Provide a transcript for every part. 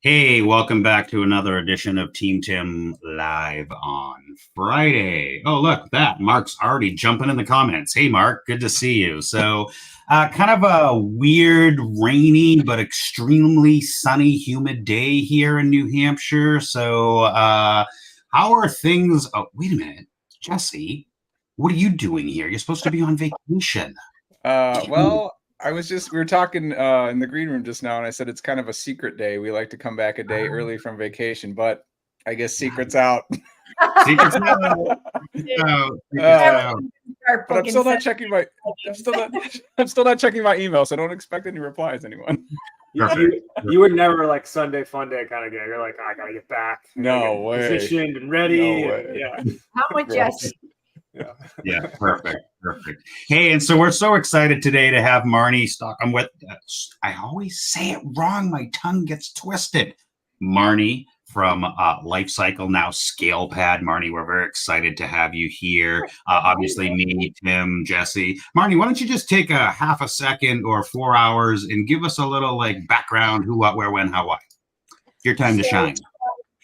Hey, welcome back to another edition of Team Tim Live on Friday. Oh, look, Mark's already jumping in the comments. Hey, Mark, good to see you. So, kind of a weird, rainy, but extremely sunny, humid day here in New Hampshire. So, how are things? Oh, wait a minute, Jesse, what are you doing here? You're supposed to be on vacation. Well, we were talking in the green room just now, and I said it's kind of a secret day. We like to come back a day early from vacation, but I guess secret's out. Secret's out. But I'm still not checking my. I'm still not checking my email, so don't expect any replies, anyone. You would never like Sunday fun day kind of guy. You're like, I gotta get back. No way. Positioned and ready. No way. Yeah. How much yes? Yeah, perfect. Hey, and so we're so excited today to have Marnie Stockman with us. I always say it wrong. My tongue gets twisted. Marnie from Life Cycle, now ScalePad. Marnie, we're very excited to have you here. Obviously, me, Tim, Jesse. Marnie, why don't you just take a half a second or 4 hours and give us a little like background, who, what, where, when, how, why. Your time to shine.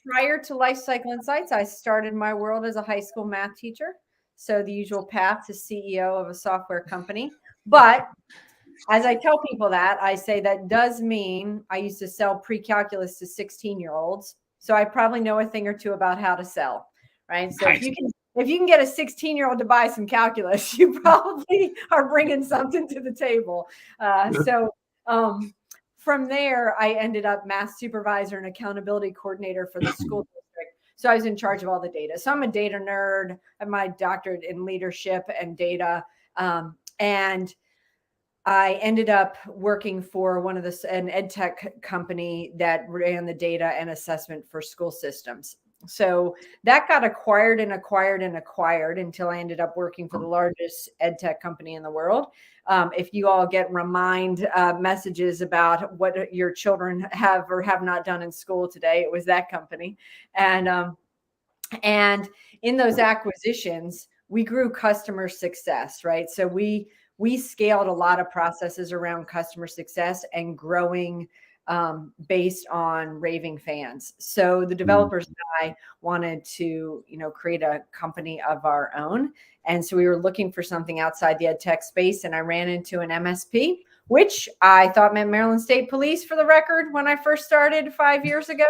Prior to Life Cycle Insights, I started my world as a high school math teacher. So the usual path to CEO of a software company. But as I tell people that, I say that does mean I used to sell precalculus to 16-year-olds. So I probably know a thing or two about how to sell, right? So if you can get a 16-year-old to buy some calculus, you probably are bringing something to the table. From there, I ended up math supervisor and accountability coordinator for the school district. So I was in charge of all the data. So I'm a data nerd. I have my doctorate in leadership and data. And I ended up working for an ed tech company that ran the data and assessment for school systems. So that got acquired until I ended up working for the largest ed tech company in the world. If you all get messages about what your children have or have not done in school today, it was that company. And in those acquisitions, we grew customer success, right? So we scaled a lot of processes around customer success and growing based on raving fans. So the developers and I wanted to, create a company of our own. And so we were looking for something outside the ed tech space. And I ran into an MSP, which I thought meant Maryland State Police, for the record, when I first started 5 years ago.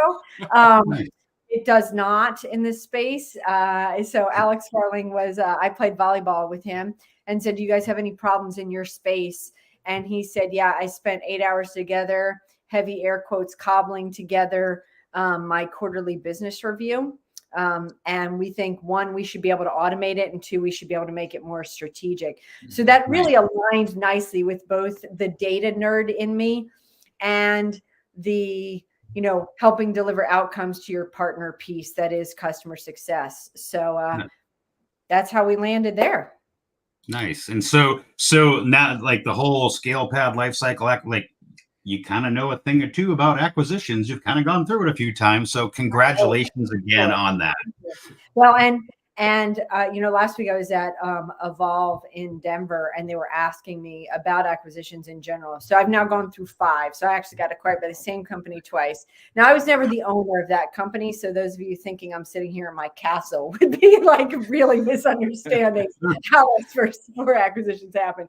It does not in this space. So Alex Farling I played volleyball with him and said, do you guys have any problems in your space? And he said, yeah, I spent 8 hours together, heavy air quotes, cobbling together my quarterly business review. And we think, one, we should be able to automate it, and two, we should be able to make it more strategic. So that really aligned nicely with both the data nerd in me and the, helping deliver outcomes to your partner piece that is customer success. So that's how we landed there. Nice. And so now, like the whole ScalePad life cycle, like you kind of know a thing or two about acquisitions. You've kind of gone through it a few times. So congratulations again on that. Well, and last week I was at Evolve in Denver, and they were asking me about acquisitions in general. So I've now gone through 5. So I actually got acquired by the same company twice. Now, I was never the owner of that company. So those of you thinking I'm sitting here in my castle would be like really misunderstanding how those first 4 acquisitions happened.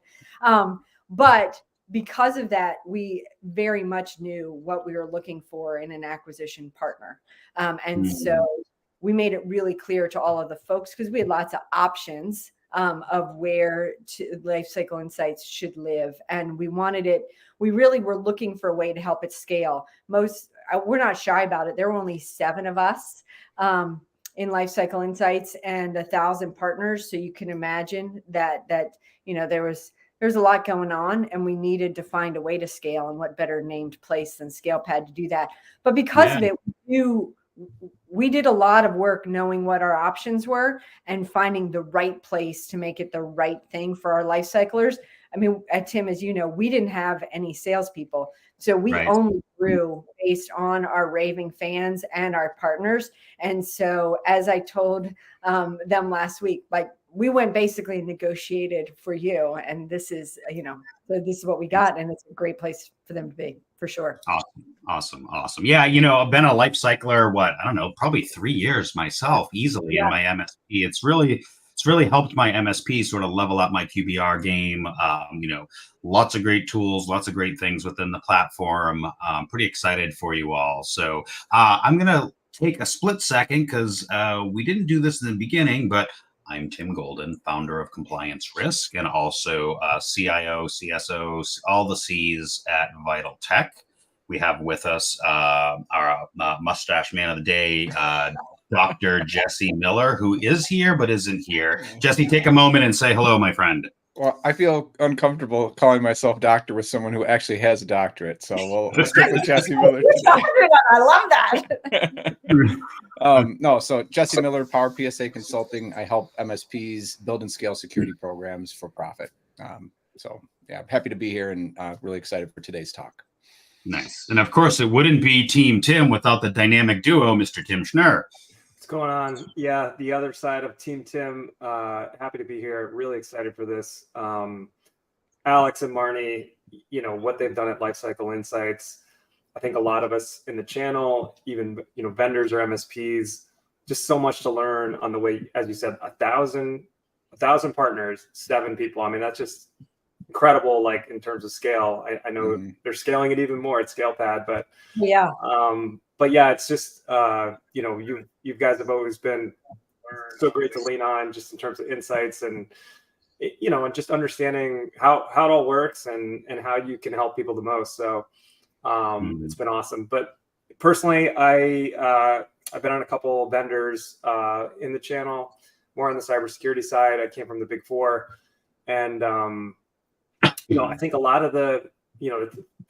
But because of that, we very much knew what we were looking for in an acquisition partner. So we made it really clear to all of the folks, because we had lots of options of where Life Cycle Insights should live. And we really were looking for a way to help it scale. We're not shy about it. There were only 7 of us in Life Cycle Insights and 1,000 partners. So you can imagine that there's a lot going on, and we needed to find a way to scale, and what better named place than ScalePad to do that. But because of it, we did a lot of work knowing what our options were and finding the right place to make it the right thing for our life cyclers. I mean, Tim, as you know, we didn't have any salespeople. So we only grew based on our raving fans and our partners. And so as I told them last week, like, we went basically negotiated for you, and this is, so this is what we got, and it's a great place for them to be, for sure. Awesome. Yeah, I've been a life cycler, I don't know, probably 3 years myself, easily in my MSP. It's really helped my MSP sort of level up my QBR game. Lots of great tools, lots of great things within the platform. I'm pretty excited for you all. So I'm gonna take a split second because we didn't do this in the beginning, but I'm Tim Golden, founder of Compliance Risk, and also CIO, CSO, all the C's at Vital Tech. We have with us our mustache man of the day, Dr. Jesse Miller, who is here but isn't here. Jesse, take a moment and say hello, my friend. Well, I feel uncomfortable calling myself doctor with someone who actually has a doctorate. So we'll stick with Jesse Miller today. I love that. So Jesse Miller, Power PSA Consulting. I help MSPs build and scale security programs for profit. I'm happy to be here and really excited for today's talk. Nice. And of course, it wouldn't be Team Tim without the dynamic duo, Mr. Tim Schnurr. What's going on? Yeah, the other side of Team Tim. Happy to be here. Really excited for this. Alex and Marnie, what they've done at Lifecycle Insights. I think a lot of us in the channel, even vendors or MSPs, just so much to learn on the way. As you said, 1,000 partners, 7 people. I mean, that's just incredible. Like in terms of scale, I know they're scaling it even more at ScalePad, but yeah. But yeah, it's just you guys have always been so great to lean on, just in terms of insights and and just understanding how it all works and how you can help people the most. So it's been awesome. But personally, I've been on a couple of vendors in the channel, more on the cybersecurity side. I came from the Big Four, and I think a lot of the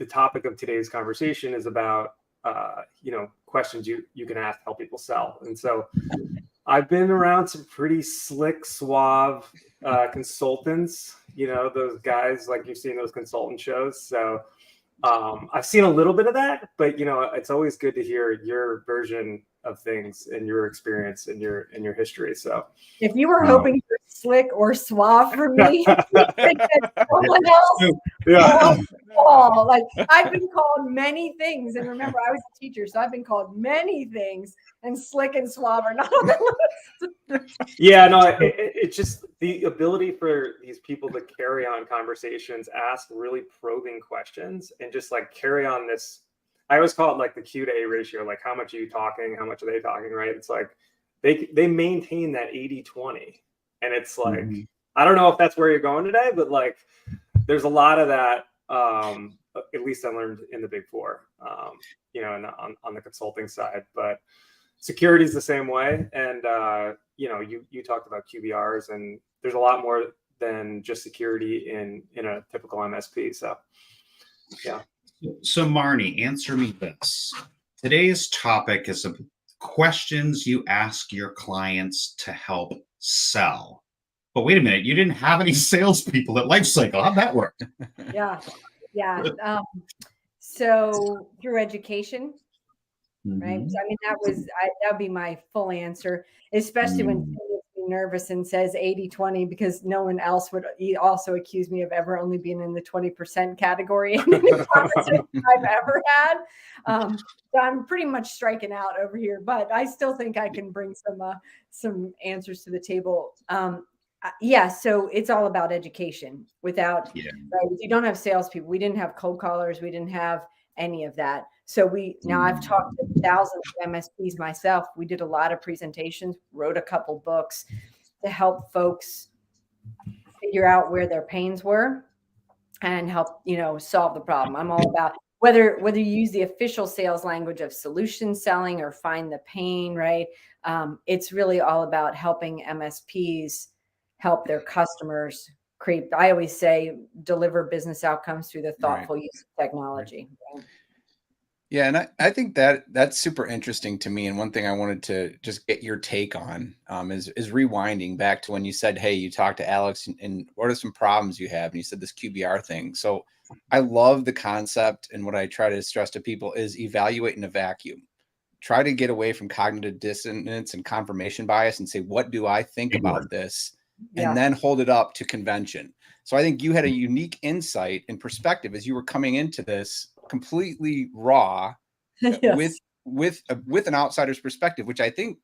topic of today's conversation is about questions you can ask to help people sell. And so I've been around some pretty slick, suave consultants, those guys like you've seen those consultant shows. So I've seen a little bit of that, but it's always good to hear your version of things and your experience and your history. So if you were hoping for slick or suave for me, someone else. Yeah. Oh, like I've been called many things, and remember, I was a teacher, so I've been called many things, and slick and suave are not on the list. Yeah, no, it's just the ability for these people to carry on conversations, ask really probing questions, and just like carry on this. I always call it like the Q to A ratio, like how much are you talking, how much are they talking, right? It's like they maintain that 80-20, and it's like I don't know if that's where you're going today, but like there's a lot of that. At least I learned in the Big Four, and on the consulting side, but security is the same way. And, you talked about QBRs, and there's a lot more than just security in a typical MSP. So, yeah. So Marnie, answer me this. Today's topic is questions you ask your clients to help sell. But wait a minute, you didn't have any salespeople at Lifecycle. How'd that work? Yeah. So through education, right? So, I mean, that would be my full answer, especially when someone gets me nervous and says 80-20, because no one else would also accuse me of ever only being in the 20% category in any conversation I've ever had. So I'm pretty much striking out over here, but I still think I can bring some answers to the table. So it's all about education. Right? If you don't have salespeople, we didn't have cold callers, we didn't have any of that. So now I've talked to thousands of MSPs myself. We did a lot of presentations, wrote a couple books to help folks figure out where their pains were and help, solve the problem. I'm all about whether you use the official sales language of solution selling or find the pain, right? It's really all about helping MSPs help their customers create, I always say, deliver business outcomes through the thoughtful use of technology. Right. Yeah, and I think that's super interesting to me. And one thing I wanted to just get your take on is rewinding back to when you said, hey, you talked to Alex and what are some problems you have? And you said this QBR thing. So I love the concept, and what I try to stress to people is evaluate in a vacuum. Try to get away from cognitive dissonance and confirmation bias and say, what do I think about this? and then hold it up to convention. So I think you had a unique insight and perspective as you were coming into this completely raw Yes. with an outsider's perspective, which I think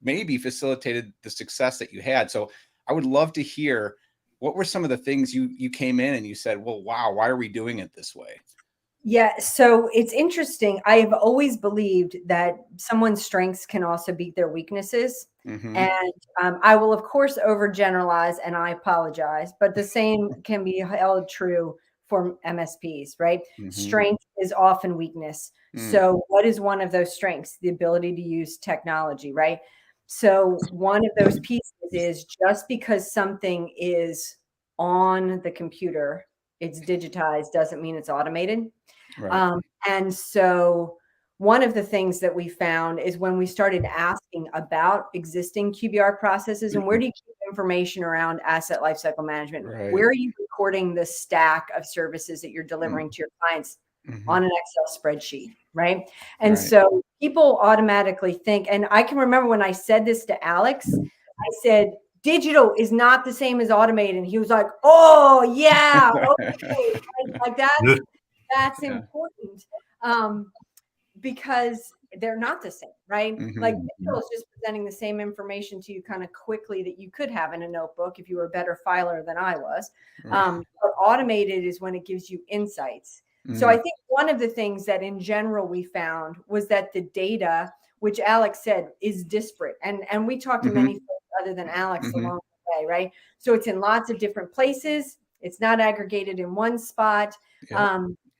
maybe facilitated the success that you had. So I would love to hear, what were some of the things you came in and you said, well, wow, why are we doing it this way? Yeah, so it's interesting. I've always believed that someone's strengths can also beat their weaknesses. Mm-hmm. And I will, of course, overgeneralize, and I apologize, but the same can be held true for MSPs, right? Mm-hmm. Strength is often weakness. So what is one of those strengths? The ability to use technology, right? So one of those pieces is, just because something is on the computer, it's digitized, doesn't mean it's automated. Right. And so one of the things that we found is, when we started asking about existing QBR processes and where do you keep information around asset lifecycle management, Right. where are you recording the stack of services that you're delivering to your clients on an Excel spreadsheet, right? And so people automatically think, and I can remember when I said this to Alex, I said, digital is not the same as automated. And he was like, oh yeah, okay. Like that's important, because they're not the same, right? Like digital is just presenting the same information to you kind of quickly that you could have in a notebook if you were a better filer than I was. But automated is when it gives you insights. So I think one of the things that in general we found was that the data, which Alex said, is disparate. And we talked to many folks other than Alex along the way, right? So it's in lots of different places. It's not aggregated in one spot.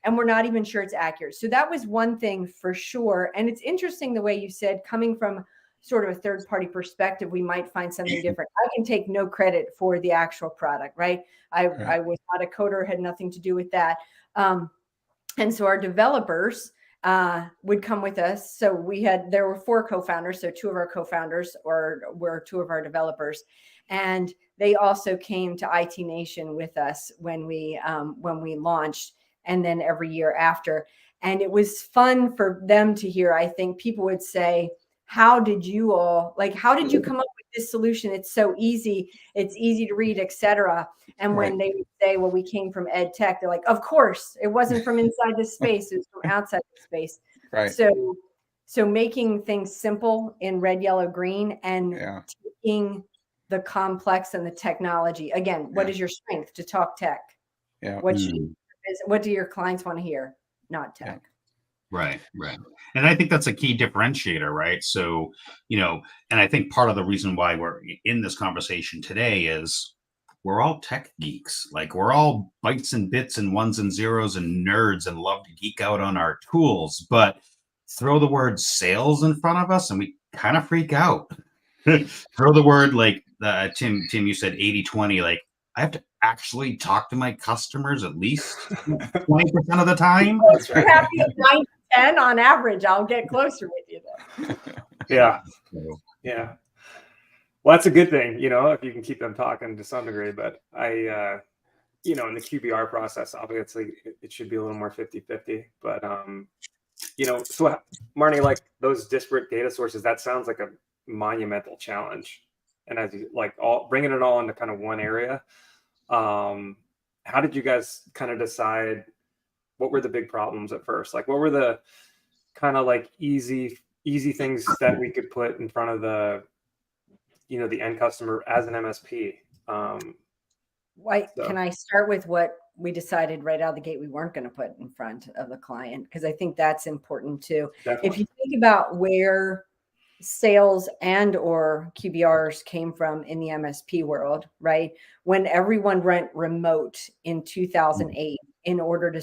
And we're not even sure it's accurate. So that was one thing for sure. And it's interesting the way you said, coming from sort of a third party perspective, we might find something different. I can take no credit for the actual product, right? I was not a coder, had nothing to do with that. And so our developers would come with us. So there were 4 co-founders. So 2 of our co-founders were 2 of our developers. And they also came to IT Nation with us when we launched, and then every year after. And it was fun for them to hear. I think people would say, how did you come up with this solution? It's so easy. It's easy to read, etc. And when they would say, well, we came from ed tech, they're like, of course, it wasn't from inside the space. It was from outside the space. Right. So making things simple in red, yellow, green, and taking the complex and the technology. Again, what is your strength? To talk tech. Yeah. What do your clients want to hear? Not tech. Right. And I think that's a key differentiator, right? So, and I think part of the reason why we're in this conversation today is we're all tech geeks. Like, we're all bytes and bits and ones and zeros and nerds and love to geek out on our tools, but throw the word sales in front of us and we kind of freak out. Throw the word, like Tim, you said 80-20, like, I have to actually talk to my customers at least 20% of the time. If you're happy at 9-10 on average, I'll get closer with you then. Yeah. Well, that's a good thing, if you can keep them talking to some degree. But in the QBR process, obviously it should be a little more 50-50. But, so Marnie, like those disparate data sources, that sounds like a monumental challenge. And as you bringing it all into kind of one area, how did you guys kind of decide what were the big problems at first? Like, what were the kind of like easy things that we could put in front of the end customer as an MSP? Can I start with what we decided right out of the gate we weren't going to put in front of the client? Because I think that's important too. Definitely. If you think about where sales and or QBRs came from in the MSP world, right? When everyone went remote in 2008 in order to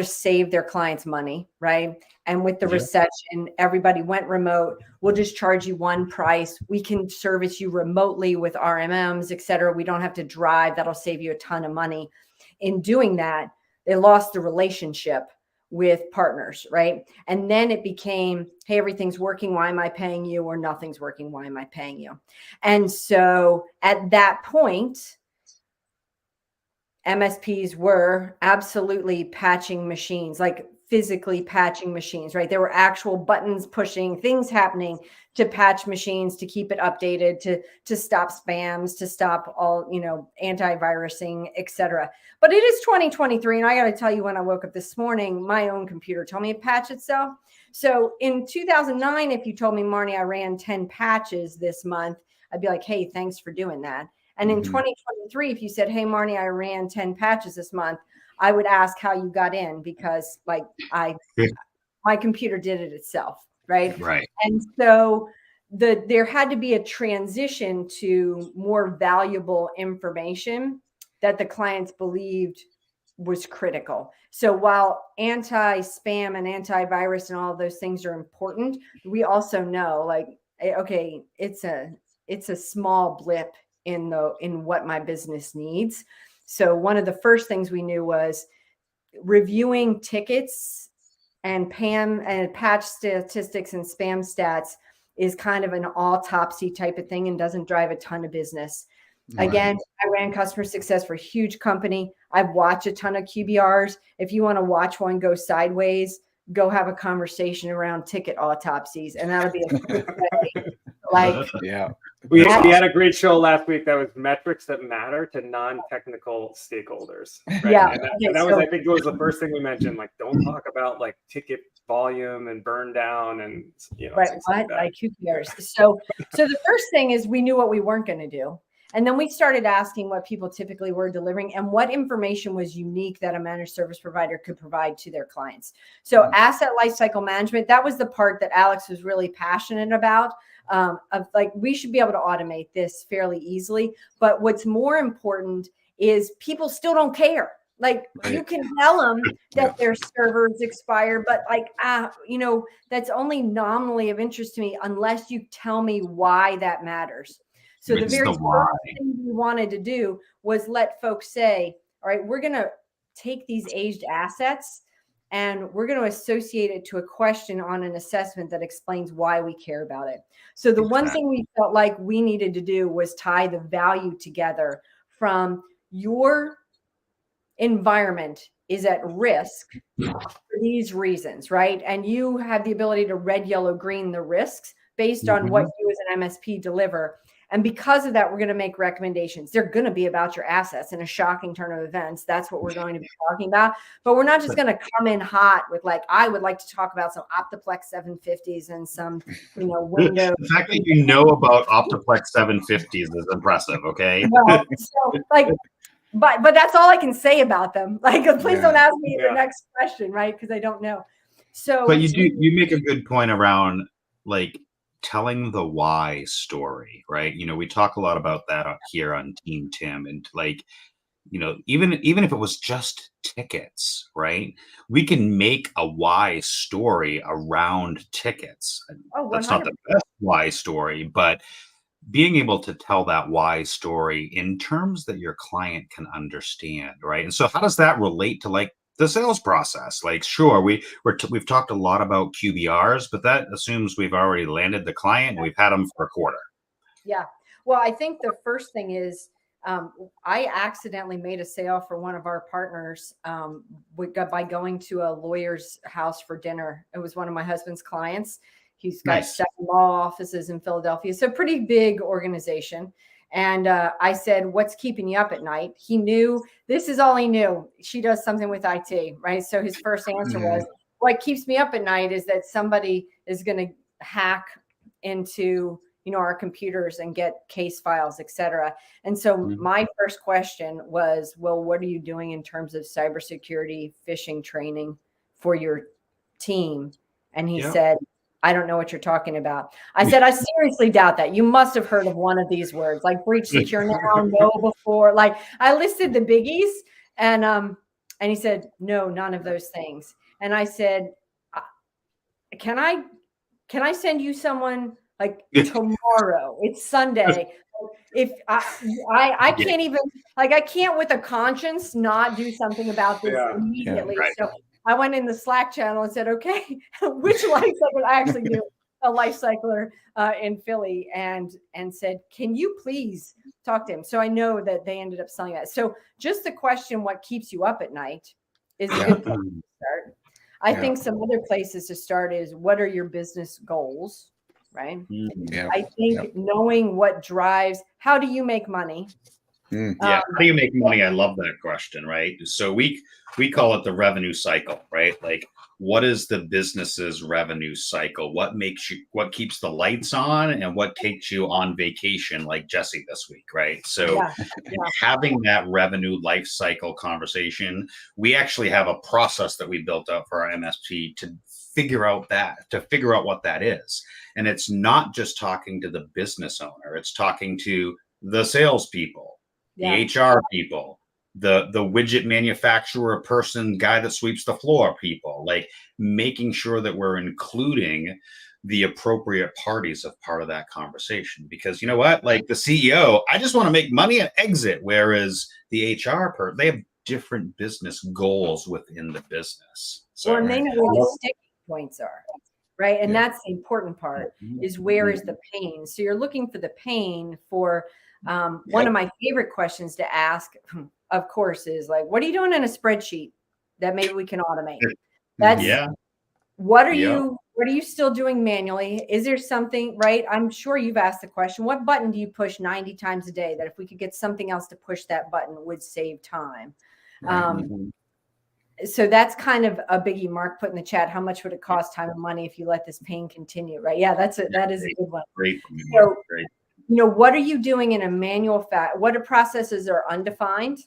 save their clients money, right? And with the recession, everybody went remote. We'll just charge you one price. We can service you remotely with RMMs, et cetera. We don't have to drive. That'll save you a ton of money. In doing that, they lost the relationship with partners, right? And then it became, hey, everything's working. Why am I paying you? Or nothing's working. Why am I paying you? And so at that point, MSPs were absolutely patching machines, like physically patching machines, right? There were actual buttons pushing, things happening to patch machines, to keep it updated, to stop spams, to stop all, antivirusing, etc. But it is 2023. And I got to tell you, when I woke up this morning, my own computer told me it patched itself. So in 2009, if you told me, Marnie, I ran 10 patches this month, I'd be like, hey, thanks for doing that. And in 2023, if you said, hey, Marnie, I ran 10 patches this month, I would ask how you got in, because my computer did it itself. Right. Right. And so there had to be a transition to more valuable information that the clients believed was critical. So while anti-spam and antivirus and all of those things are important, we also know, like, okay, it's a small blip in what my business needs. So one of the first things we knew was reviewing tickets and PAM and patch statistics and spam stats is kind of an autopsy type of thing and doesn't drive a ton of business. Right. Again, I ran customer success for a huge company. I've watched a ton of QBRs. If you want to watch one go sideways, go have a conversation around ticket autopsies, and that'll be a quick way. Like, yeah. We had a great show last week that was metrics that matter to non-technical stakeholders. Right? Yeah. And that was, I think it was the first thing we mentioned, like, don't talk about like ticket volume and burn down and, right. Like QPRs. So the first thing is we knew what we weren't going to do. And then we started asking what people typically were delivering and what information was unique that a managed service provider could provide to their clients. So asset lifecycle management, that was the part that Alex was really passionate about. Of like, we should be able to automate this fairly easily. But what's more important is people still don't care. Like, you can tell them that their servers expire, but like, that's only nominally of interest to me unless you tell me why that matters. So the very first thing we wanted to do was let folks say, all right, we're going to take these aged assets and we're going to associate it to a question on an assessment that explains why we care about it. So the one thing we felt like we needed to do was tie the value together from your environment is at risk for these reasons, right? And you have the ability to red, yellow, green the risks based on what you as an MSP deliver. And because of that, we're going to make recommendations. They're going to be about your assets in a shocking turn of events. That's what we're going to be talking about. But we're not just going to come in hot with like, I would like to talk about some Optiplex 750s and some, Windows. The fact that you know about Optiplex 750s is impressive. Okay. Well, so like, but that's all I can say about them. Like, please don't ask me the next question, right? Because I don't know. So, but you make a good point around like telling the why story, right? We talk a lot about that up here on Team Tim, and like, even if it was just tickets, right? We can make a why story around tickets. That's not the best why story, but being able to tell that why story in terms that your client can understand, right? And so how does that relate to like the sales process? Like, sure, we've talked a lot about QBRs, but that assumes we've already landed the client and we've had them for a quarter. Yeah. Well, I think the first thing is I accidentally made a sale for one of our partners by going to a lawyer's house for dinner. It was one of my husband's clients. He's got 7 law offices in Philadelphia. So pretty big organization. And I said, what's keeping you up at night? He knew, this is all he knew. She does something with IT, right? So his first answer was, what keeps me up at night is that somebody is going to hack into, our computers and get case files, et cetera. And so my first question was, well, what are you doing in terms of cybersecurity phishing training for your team? And he said, I don't know what you're talking about. I said, I seriously doubt that. You must have heard of one of these words, like breach secure now, no before. Like, I listed the biggies, and he said, no, none of those things. And I said, can I send you someone like tomorrow? It's Sunday. If I can't even, like, I can't with a conscience not do something about this immediately. Right. So I went in the Slack channel and said, okay, which life cycle? I actually do a life cycler in Philly, and said, can you please talk to him? So I know that they ended up selling that. So just the question, what keeps you up at night, is a good place to start. I think some other places to start is, what are your business goals, right? Yeah. I think knowing what drives, how do you make money? Yeah. How do you make money? I love that question, right? So we call it the revenue cycle, right? Like, what is the business's revenue cycle? What keeps the lights on, and what takes you on vacation, like Jesse this week, right? So having that revenue life cycle conversation, we actually have a process that we built up for our MSP to figure out what that is. And it's not just talking to the business owner, it's talking to the salespeople, the HR people, the widget manufacturer person, guy that sweeps the floor people, like making sure that we're including the appropriate parties of part of that conversation. Because you know what, like the CEO, I just want to make money and exit. Whereas the HR person, they have different business goals within the business. So, and they know where the sticking points are, right? And that's the important part, is where is the pain? So you're looking for the pain for one of my favorite questions to ask, of course, is like, what are you doing in a spreadsheet that maybe we can automate? That's what are you still doing manually? Is there something, right? I'm sure you've asked the question, what button do you push 90 times a day that if we could get something else to push that button would save time? So that's kind of a biggie. Mark put in the chat, how much would it cost time and money if you let this pain continue, right? Yeah, that is a good one. Great. So, what are you doing in a manual what are processes are undefined?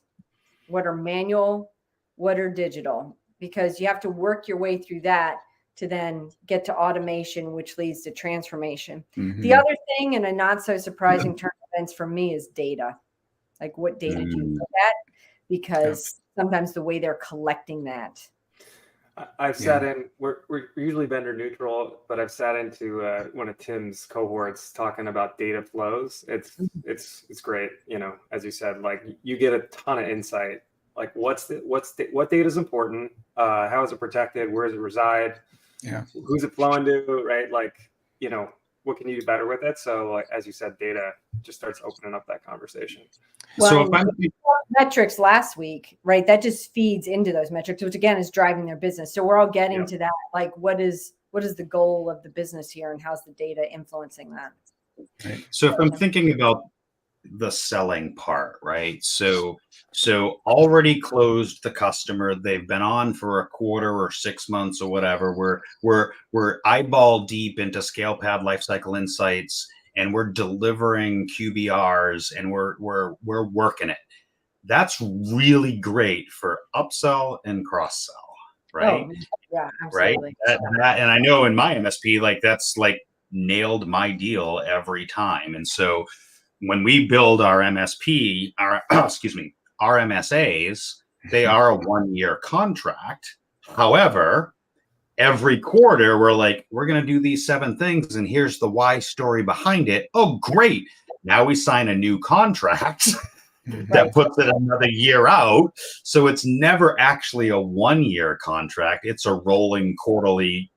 What are manual? What are digital? Because you have to work your way through that to then get to automation, which leads to transformation. The other thing, and a not so surprising turn of events for me, is data. Like, what data do you look at? Because sometimes the way they're collecting that. I've sat in, we're usually vendor neutral, but I've sat into one of Tim's cohorts talking about data flows. It's great. As you said, like, you get a ton of insight. Like, what data is important? How is it protected? Where does it reside? Who's it flowing to? Right. Like, what can you do better with it? So, like, as you said, data just starts opening up that conversation. Well, so if I'm metrics last week, right? That just feeds into those metrics, which again is driving their business. So we're all getting to that. Like, what is the goal of the business here, and how's the data influencing that? Right. So if I'm thinking about the selling part, right? So already closed the customer. They've been on for a quarter or 6 months or whatever. We're eyeball deep into ScalePad Lifecycle Insights, and we're delivering QBRs, and we're working it. That's really great for upsell and cross sell, right? Yeah, absolutely. Right. And I know in my MSP, like, that's like nailed my deal every time. And so when we build our MSP, our MSAs, they are a 1-year contract. However, every quarter we're like, we're going to do these 7 things, and here's the why story behind it. Oh, great. Now we sign a new contract that puts it another year out. So it's never actually a 1-year contract. It's a rolling quarterly.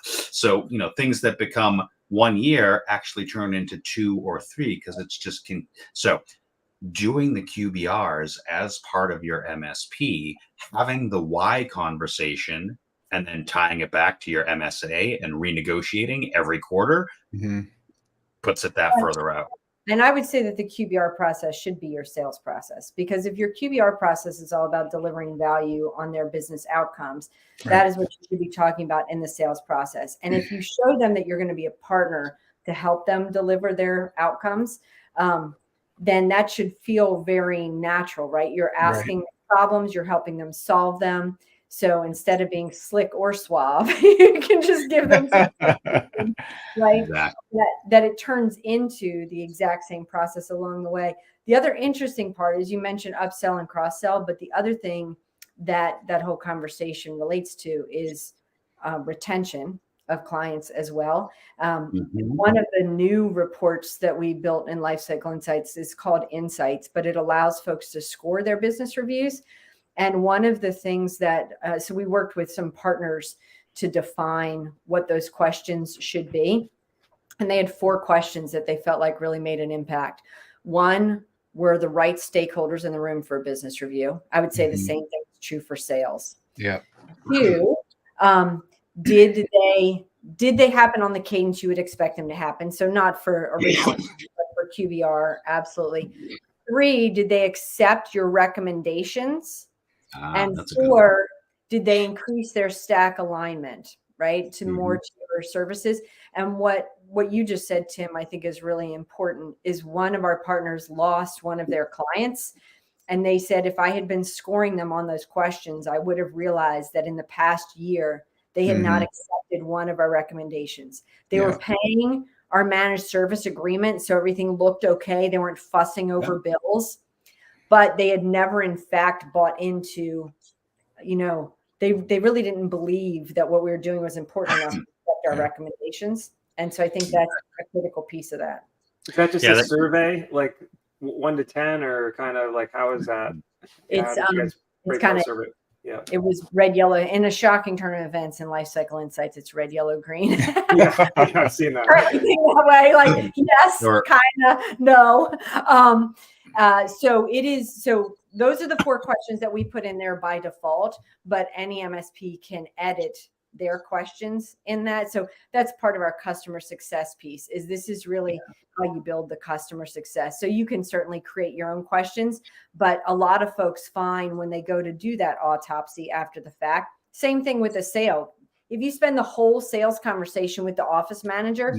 So, things that become 1 year actually turn into 2 or 3, because it's just so doing the QBRs as part of your MSP, having the why conversation, and then tying it back to your MSA and renegotiating every quarter puts it that further out. And I would say that the QBR process should be your sales process, because if your QBR process is all about delivering value on their business outcomes, that is what you should be talking about in the sales process. And if you show them that you're going to be a partner to help them deliver their outcomes, then that should feel very natural, right? You're asking problems, you're helping them solve them. So instead of being slick or suave, you can just give them something, right? Exactly. That it turns into the exact same process along the way. The other interesting part is you mentioned upsell and cross sell, but the other thing that whole conversation relates to is retention of clients as well. One of the new reports that we built in Lifecycle Insights is called Insights, but it allows folks to score their business reviews. And one of the things that, so we worked with some partners to define what those questions should be. And they had 4 questions that they felt like really made an impact. 1, were the right stakeholders in the room for a business review? I would say the same thing is true for sales. 2, Did they happen on the cadence you would expect them to happen? So not for original, but for QBR, absolutely. 3, did they accept your recommendations? And 4, did they increase their stack alignment, right, to more tier services? And what you just said, Tim, I think is really important, is one of our partners lost one of their clients. And they said, if I had been scoring them on those questions, I would have realized that in the past year, they had not accepted one of our recommendations. They were paying our managed service agreement, so everything looked okay. They weren't fussing over bills, but they had never, in fact, bought into, they really didn't believe that what we were doing was important enough to accept our recommendations. And so I think that's a critical piece of that. Is that just a survey, like 1 to 10, or kind of like, how is that? It's kind of, it was red, yellow. In a shocking turn of events in Life Cycle Insights, it's red, yellow, green. Yeah, I've seen that. That way, like, yes, kind of, no. So it is. So those are the 4 questions that we put in there by default, but any MSP can edit their questions in that. So that's part of our customer success piece, is this is really how you build the customer success. So you can certainly create your own questions, but a lot of folks find when they go to do that autopsy after the fact, same thing with a sale. If you spend the whole sales conversation with the office manager,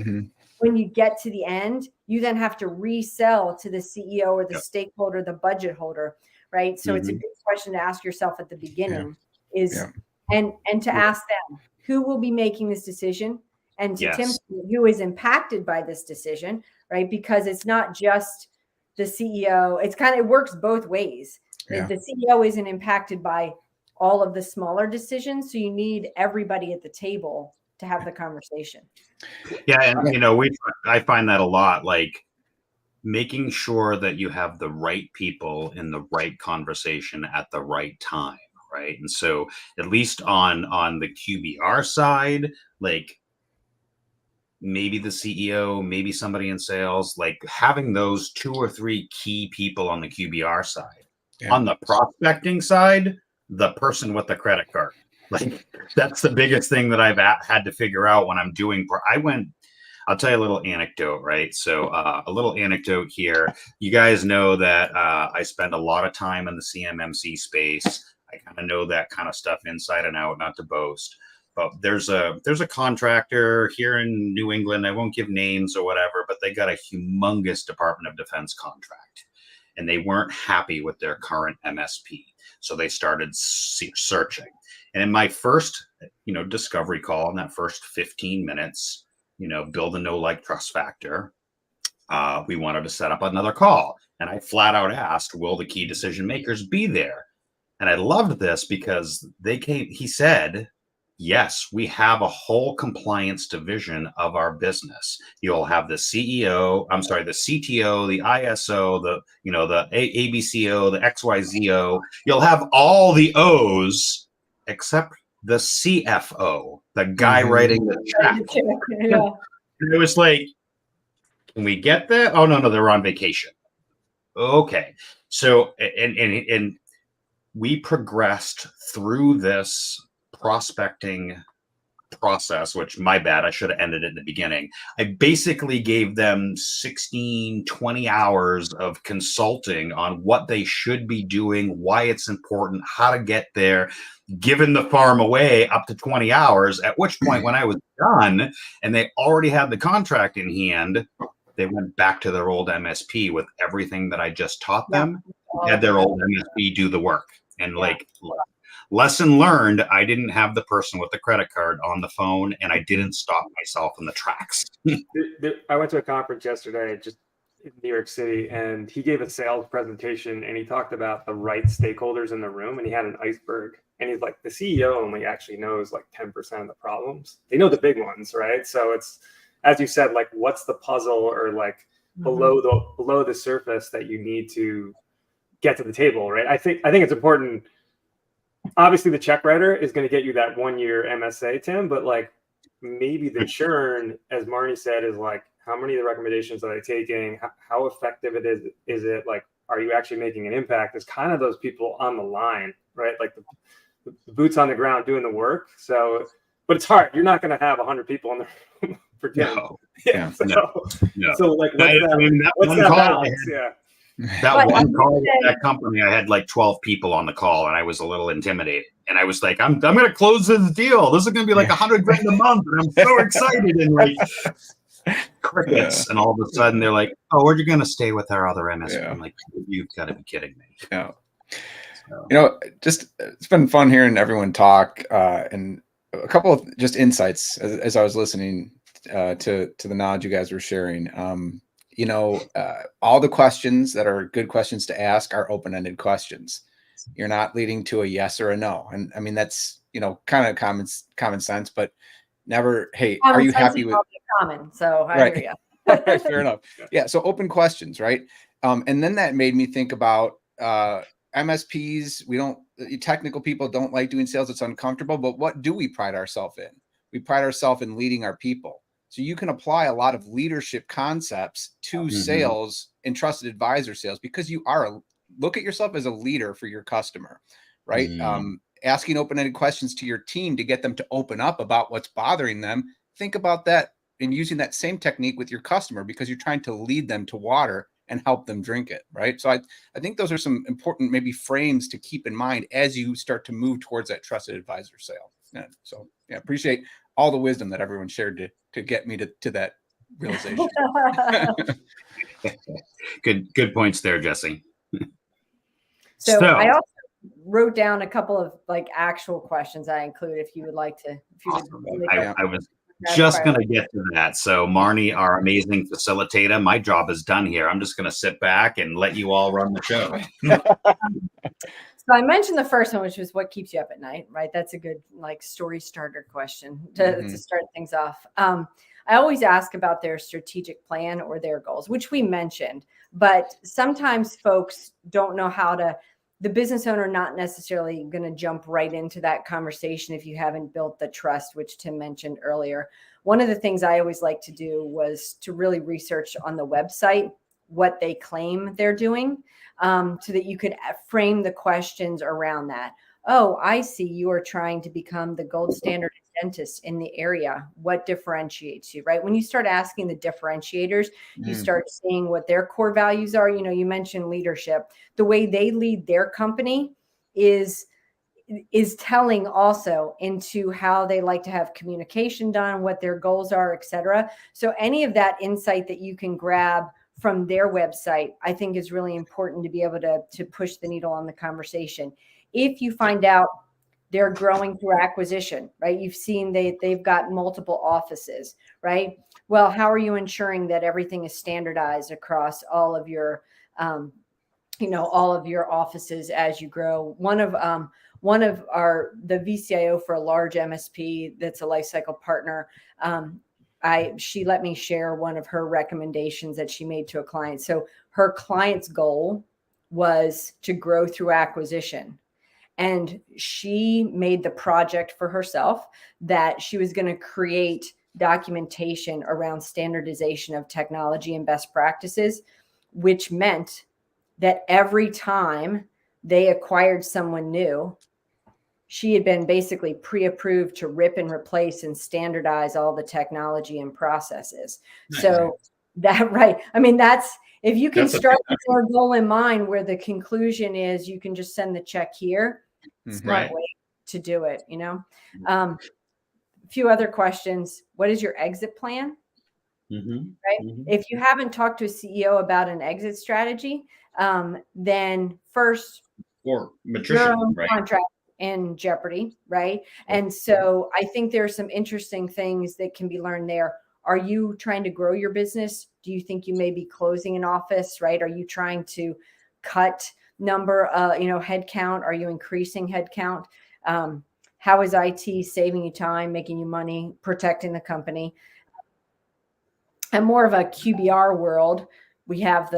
when you get to the end, you then have to resell to the CEO or the stakeholder, the budget holder, right? So it's a good question to ask yourself at the beginning and to ask them, who will be making this decision? And to Tim, who is impacted by this decision, right? Because it's not just the CEO. It works both ways. The CEO isn't impacted by all of the smaller decisions. So you need everybody at the table to have the conversation. Yeah. And, I find that a lot, like making sure that you have the right people in the right conversation at the right time. Right. And so at least on the QBR side, like maybe the CEO, maybe somebody in sales, like having those 2 or 3 key people on the QBR side. On the prospecting side, the person with the credit card. Like that's the biggest thing that I've had to figure out when I'm doing. I'll tell you a little anecdote, right? So a little anecdote here. You guys know that I spend a lot of time in the CMMC space. I kind of know that kind of stuff inside and out, not to boast, but there's a contractor here in New England. I won't give names or whatever, but they got a humongous Department of Defense contract and they weren't happy with their current MSP. So they started searching. And in my first, discovery call, in that first 15 minutes, build a know, like, trust factor, we wanted to set up another call. And I flat out asked, will the key decision makers be there? And I loved this because he said, yes, we have a whole compliance division of our business. You'll have the CTO, the ISO, the ABCO, the XYZO. You'll have all the O's except the CFO, the guy writing the check. It was like, can we get that? Oh, no, they're on vacation. Okay. So, and we progressed through this prospecting process, which my bad, I should have ended it in the beginning. I basically gave them 16, 20 hours of consulting on what they should be doing, why it's important, how to get there, giving the farm away up to 20 hours, at which point when I was done and they already had the contract in hand, they went back to their old MSP with everything that I just taught them, had their old MSP do the work. And lesson learned, I didn't have the person with the credit card on the phone and I didn't stop myself in the tracks. I went to a conference yesterday, just in New York City, and he gave a sales presentation and he talked about the right stakeholders in the room, and he had an iceberg. And he's like, the CEO only actually knows like 10% of the problems. They know the big ones, right? So it's, as you said, like what's the puzzle or like below the surface that you need to get to the table, right? I think it's important. Obviously, the check writer is going to get you that 1-year MSA, Tim, but like maybe the churn, as Marnie said, is like, how many of the recommendations are they taking? How effective is it? Like, are you actually making an impact? There's kind of those people on the line, right? Like the boots on the ground doing the work. So, but it's hard. You're not going to have 100 people in the room for dinner. No, Yeah. So, no. so like, what's I mean, that what's one that call I balance? had, Yeah. that But I one would call with say- that company, I had like 12 people on the call, and I was a little intimidated. And I was like, I'm going to close this deal. This is going to be like $100 grand a month, and I'm so excited. And like crickets, and all of a sudden they're like, "Oh, we're going to stay with our other MSP." Yeah. I'm like, "You've got to be kidding me!" Yeah. So, You know, just it's been fun hearing everyone talk, and a couple of just insights as I was listening to the knowledge you guys were sharing. You know, all the questions that are good questions to ask are open-ended questions. You're not leading to a yes or a no, and I mean that's, you know, kind of common sense, but never. Hey, are you happy with? Common, so I Right. hear you. Right, fair enough. Yeah, so open questions, right? And then that made me think about MSPs. Technical people don't like doing sales. It's uncomfortable, but what do we pride ourselves in? We pride ourselves in leading our people. So you can apply a lot of leadership concepts to sales and trusted advisor sales, because you are look at yourself as a leader for your customer, right? Asking open-ended questions to your team to get them to open up about what's bothering them. Think about that and using that same technique with your customer, because you're trying to lead them to water and help them drink it, right? So I think those are some important maybe frames to keep in mind as you start to move towards that trusted advisor sale. And so yeah, appreciate all the wisdom that everyone shared to get me to that realization. good points there, Jesse. So So- I also wrote down a couple of like actual questions I include if you would like to. If you Awesome. would, I was just going to get to that. So Marnie, our amazing facilitator, my job is done here. I'm just going to sit back and let you all run the show. So I mentioned the first one, which was what keeps you up at night, right? That's a good like story starter question to start things off. I always ask about their strategic plan or their goals, which we mentioned, but sometimes folks don't know how to, the business owner not necessarily going to jump right into that conversation if you haven't built the trust, which Tim mentioned earlier. One of the things I always like to do was to really research on the website what they claim they're doing, so that you could frame the questions around that. Oh, I see you are trying to become the gold standard dentist in the area. What differentiates you, right? When you start asking the differentiators, you start seeing what their core values are. You know, you mentioned leadership. The way they lead their company is telling also into how they like to have communication done, what their goals are, et cetera. So any of that insight that you can grab from their website, I think is really important to be able to push the needle on the conversation. If you find out they're growing through acquisition, right? You've seen they've got multiple offices, right? Well, how are you ensuring that everything is standardized across all of your, all of your offices as you grow? One of the VCIO for a large MSP that's a lifecycle partner, she let me share one of her recommendations that she made to a client. So her client's goal was to grow through acquisition. And she made the project for herself that she was going to create documentation around standardization of technology and best practices, which meant that every time they acquired someone new, she had been basically pre-approved to rip and replace and standardize all the technology and processes. Nice. So that, right. I mean, if you can start with your goal in mind where the conclusion is you can just send the check here, smart way to do it, A few other questions. What is your exit plan? Right. If you haven't talked to a CEO about an exit strategy, then first, or matrition, right? Contract in jeopardy, right? And so I think there's some interesting things that can be learned there. Are you trying to grow your business? Do you think you may be closing an office, right? Are you trying to cut headcount? Are you increasing headcount? How is IT saving you time, making you money, protecting the company? And more of a QBR world, we have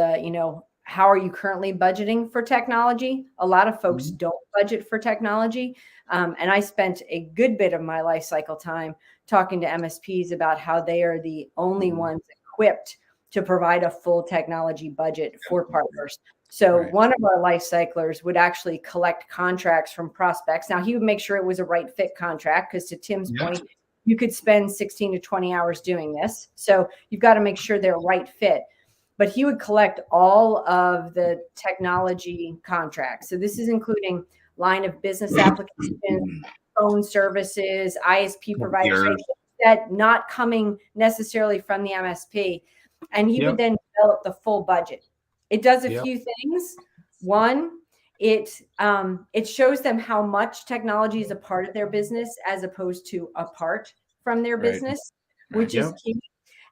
how are you currently budgeting for technology? A lot of folks don't budget for technology. And I spent a good bit of my life cycle time talking to MSPs about how they are the only ones equipped to provide a full technology budget for partners. So Right. one of our life cyclers would actually collect contracts from prospects. Now he would make sure it was a right fit contract, because to Tim's point, you could spend 16 to 20 hours doing this. So you've got to make sure they're right fit. But he would collect all of the technology contracts. So this is including line of business applications, phone services, ISP providers, right? That not coming necessarily from the MSP. And he would then develop the full budget. It does a few things. One, it shows them how much technology is a part of their business as opposed to apart from their business, which is key.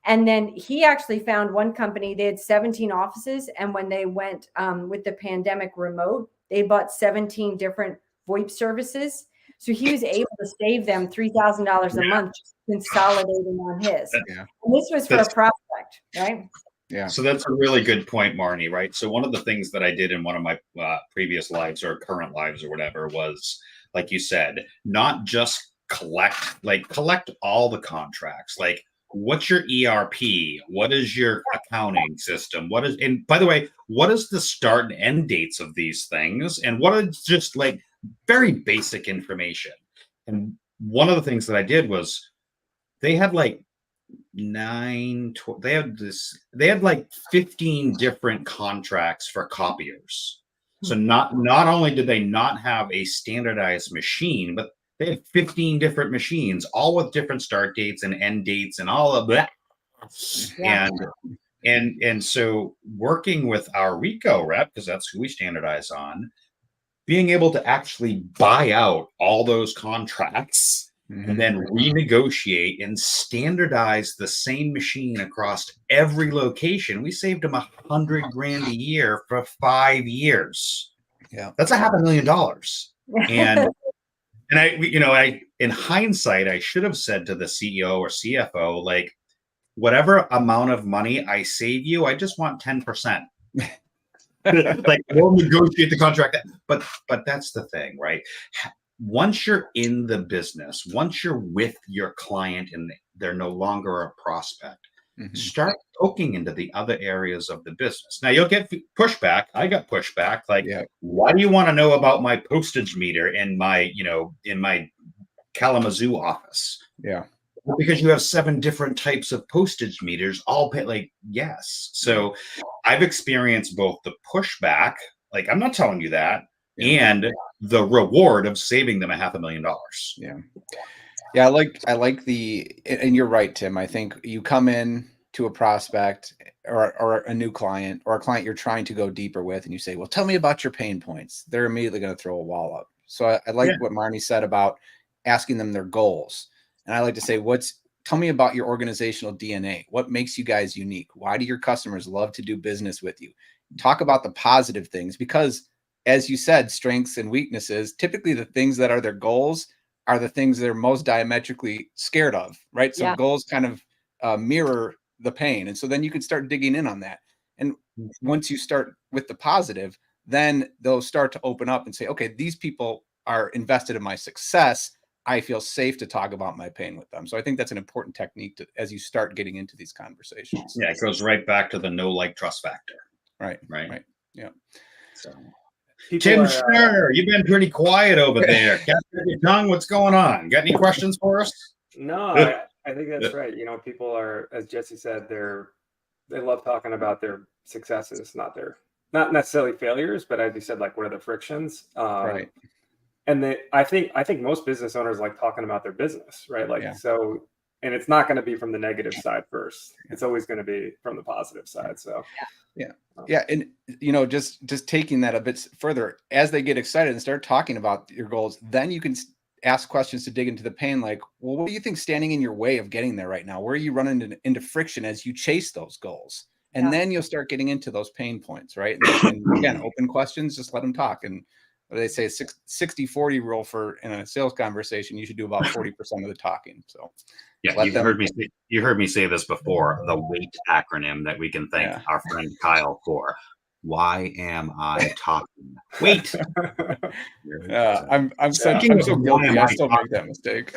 And then he actually found one company, they had 17 offices. And when they went with the pandemic remote, they bought 17 different VoIP services. So he was able to save them $3,000 a month, just consolidating on his. And this was for a prospect, right? Yeah. So that's a really good point, Marnie, right? So one of the things that I did in one of my previous lives or current lives or whatever was, like you said, not just collect all the contracts. Like, what's your ERP? What is your accounting system? And by the way, what is the start and end dates of these things? And what is just like very basic information? And one of the things that I did was they had like they had like 15 different contracts for copiers. So not only did they not have a standardized machine, but they had 15 different machines, all with different start dates and end dates and all of that. And so working with our RICO rep, because that's who we standardize on, being able to actually buy out all those contracts and then renegotiate and standardize the same machine across every location. We saved them $100,000 a year for 5 years. Yeah, that's $500,000. And I in hindsight, I should have said to the CEO or CFO, like, whatever amount of money I save you, I just want 10%. Like, we'll negotiate the contract. But that's the thing, right? Once you're in the business, once you're with your client and they're no longer a prospect, start poking into the other areas of the business. Now you'll get pushback. I got pushback. Like, why do you want to know about my postage meter in my Kalamazoo office? Yeah. Well, because you have 7 different types of postage meters, all pay, like, yes. So I've experienced both the pushback, like, I'm not telling you that, and the reward of saving them $500,000. Yeah. Yeah. I like and you're right, Tim. I think you come in to a prospect or a new client or a client you're trying to go deeper with, and you say, well, tell me about your pain points. They're immediately going to throw a wall up. So I like what Marnie said about asking them their goals. And I like to say, tell me about your organizational DNA. What makes you guys unique? Why do your customers love to do business with you? Talk about the positive things, because as you said, strengths and weaknesses, typically the things that are their goals are the things they're most diametrically scared of, right? So goals kind of mirror the pain. And so then you can start digging in on that. And once you start with the positive, then they'll start to open up and say, okay, these people are invested in my success. I feel safe to talk about my pain with them. So I think that's an important technique as you start getting into these conversations. Yeah, it goes right back to the know, like, trust factor. Right. Yeah. So, Tim Schnurr, you've been pretty quiet over there. Catch your tongue. What's going on? Got any questions for us? No, I think that's right. People are, as Jesse said, they love talking about their successes, not necessarily failures, but as you said, like, what are the frictions? Right. And I think most business owners like talking about their business, right? Like, so, and it's not going to be from the negative side first. It's always going to be from the positive side. So, yeah. And, just taking that a bit further, as they get excited and start talking about your goals, then you can ask questions to dig into the pain. Like, well, what do you think standing in your way of getting there right now? Where are you running into friction as you chase those goals? And then you'll start getting into those pain points, right? And again, open questions, just let them talk. And they say 60-40 rule in a sales conversation, you should do about 40% of the talking. So you heard me say this before, the WAIT acronym that we can thank our friend Kyle for. Why am I talking? Wait. I'm so guilty. I still make that mistake.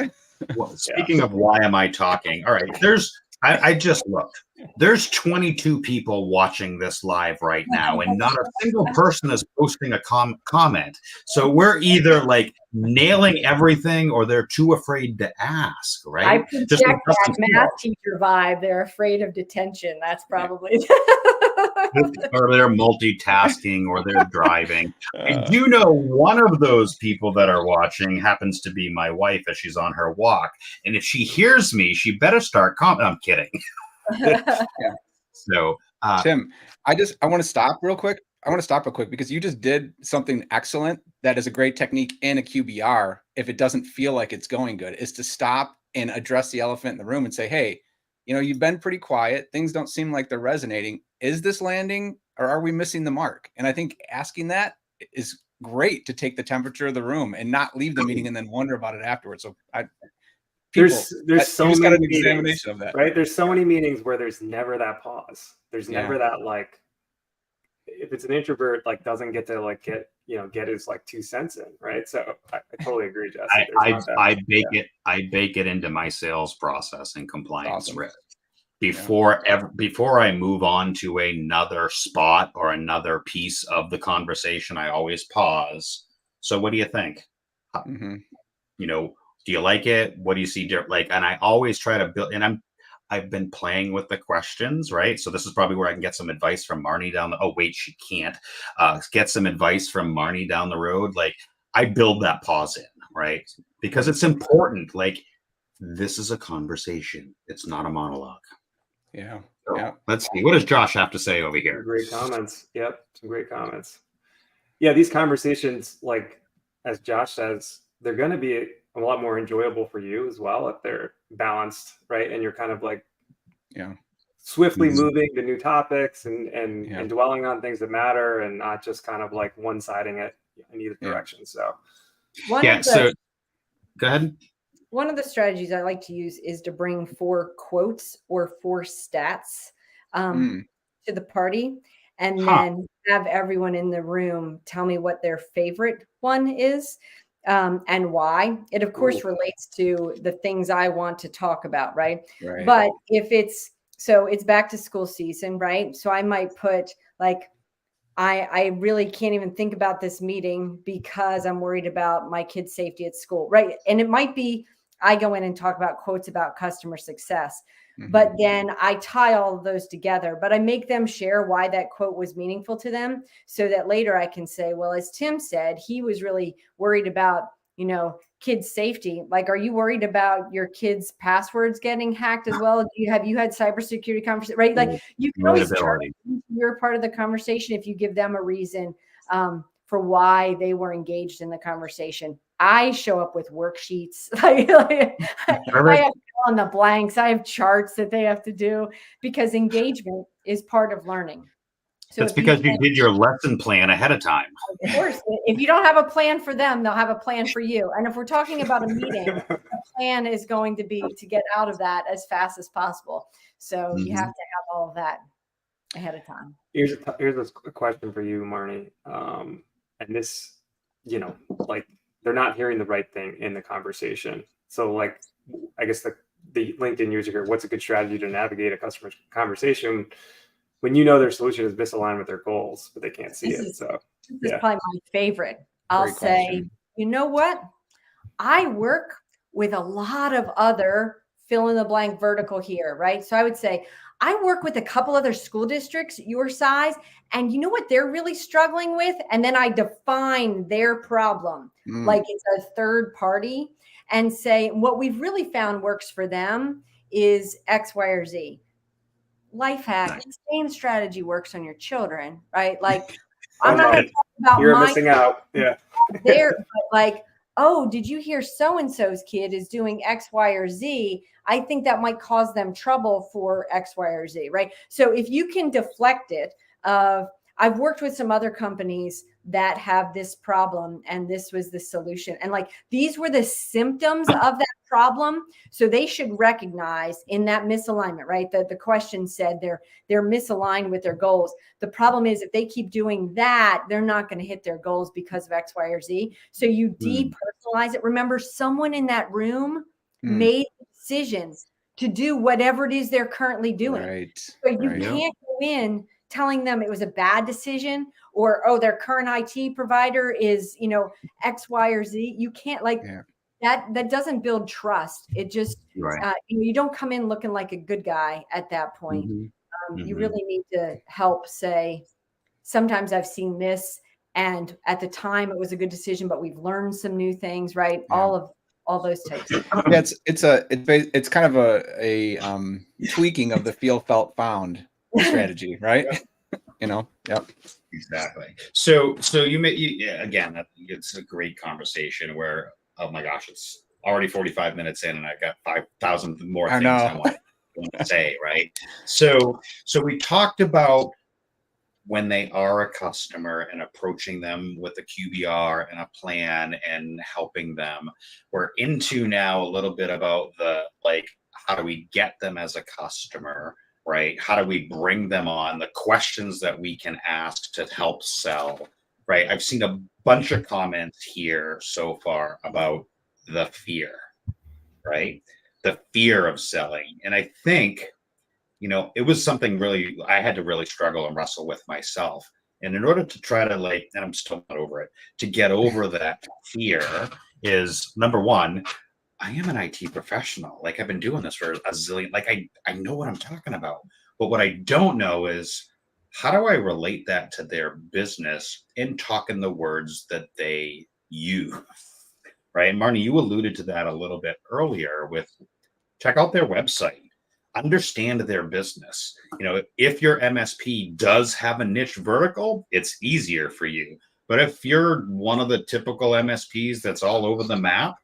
Well, speaking of why am I talking? All right, there's I just looked. There's 22 people watching this live right now, and not a single person is posting a comment. So we're either like nailing everything, or they're too afraid to ask. I Right? project Just that math teacher vibe. They're afraid of detention. That's probably. or they're multitasking, or they're driving. I do know one of those people that are watching happens to be my wife as she's on her walk. And if she hears me, she better start I'm kidding. Yeah. So, Tim, I want to stop real quick. I want to stop real quick because you just did something excellent. That is a great technique in a QBR. If it doesn't feel like it's going good, is to stop and address the elephant in the room and say, hey, you've been pretty quiet. Things don't seem like they're resonating. Is this landing, or are we missing the mark? And I think asking that is great to take the temperature of the room and not leave the meeting and then wonder about it afterwards. So there's so many an examination meetings, of that, right? There's so many meetings where there's never that pause. There's never that, like, if it's an introvert, like, doesn't get to like get his like 2 cents in, right? So I totally agree, Jesse. I bake it into my sales process and compliance Awesome. risk before I move on to another spot or another piece of the conversation. I always pause. So what do you think? Mm-hmm. Do you like it? What do you see? Like, and I always try to build, and I've been playing with the questions, right? So this is probably where I can get some advice from Marnie she can't get some advice from Marnie down the road. Like, I build that pause in, right? Because it's important. Like, this is a conversation. It's not a monologue. Yeah. So, yeah. Let's see. What does Josh have to say over here? Great comments. Yep. Some great comments. Yeah. These conversations, like, as Josh says, they're going to be a lot more enjoyable for you as well if they're balanced, right? And you're kind of like swiftly moving to new topics and dwelling on things that matter, and not just kind of like one-siding it in either direction. So so go ahead. One of the strategies I like to use is to bring 4 quotes or 4 stats to the party, and then have everyone in the room tell me what their favorite one is. And why. It, of course, relates to the things I want to talk about, right? But if it's back to school season, right? So I might put like, I really can't even think about this meeting because I'm worried about my kids' safety at school, right? And it might be I go in and talk about quotes about customer success. But then I tie all of those together, but I make them share why that quote was meaningful to them, so that later I can say, well, as Tim said, he was really worried about, kids' safety. Like, are you worried about your kids' passwords getting hacked as well? Have you had cybersecurity conversations, right? Like, you can always turn your part of the conversation if you give them a reason for why they were engaged in the conversation. I show up with worksheets. I have on the blanks. I have charts that they have to do, because engagement is part of learning. So that's because you did your lesson plan ahead of time. Of course, if you don't have a plan for them, they'll have a plan for you. And if we're talking about a meeting, the plan is going to be to get out of that as fast as possible. So you have to have all of that ahead of time. Here's a question for you, Marnie. And this, like, they're not hearing the right thing in the conversation. So, like, I guess the LinkedIn user here, what's a good strategy to navigate a customer conversation when their solution is misaligned with their goals, but they can't see it? So this is probably my favorite. I'll say, you know what? I work with a lot of other fill in the blank vertical here, right? So I would say, I work with a couple other school districts your size, and you know what they're really struggling with? And then I define their problem like it's a third party, and say, what we've really found works for them is X, Y, or Z. Life hack, same strategy works on your children, right? Like, I'm not going to talk about you're missing out. Yeah. They're like, oh, did you hear so-and-so's kid is doing X, Y, or Z? I think that might cause them trouble for X, Y, or Z, right? So if you can deflect it, I've worked with some other companies that have this problem, and this was the solution. And like, these were the symptoms of that problem. So they should recognize in that misalignment, right? The question said they're misaligned with their goals. The problem is, if they keep doing that, they're not going to hit their goals because of X, Y, or Z. So you depersonalize it. Remember, someone in that room made the decision to do whatever it is they're currently doing. Right. So you Right. can't go in telling them it was a bad decision, or, oh, their current IT provider is, you know, X, Y, or Z. You can't, like, that doesn't build trust. It just, Right. you don't come in looking like a good guy at that point. You really need to help say, sometimes I've seen this, and at the time it was a good decision, but we've learned some new things, right? All those types of things. Yeah, it's kind of a tweaking of the feel, felt, found strategy, right? You know, Exactly. So again, it's a great conversation where, oh my gosh, it's already 45 minutes in and I got 5,000 more things I want to say, right? So we talked about when they are a customer and approaching them with a QBR and a plan and helping them. We're into now a little bit about the, like, how do we get them as a customer, right? How do we bring them on? The questions that we can ask to help sell, right? I've seen a bunch of comments here so far about the fear, right? The fear of selling. And I think, you know, it was something really, I had to really struggle and wrestle with myself. And in order to try to, like, and I'm still not over it, to get over that fear is, number one, I am an IT professional. Like, I've been doing this for a zillion, like, I know what I'm talking about. But what I don't know is, how do I relate that to their business in talking the words that they use, right? And Marnie, you alluded to that a little bit earlier with, check out their website. Understand their business. You know, if your MSP does have a niche vertical, it's easier for you. But if you're one of the typical MSPs that's all over the map,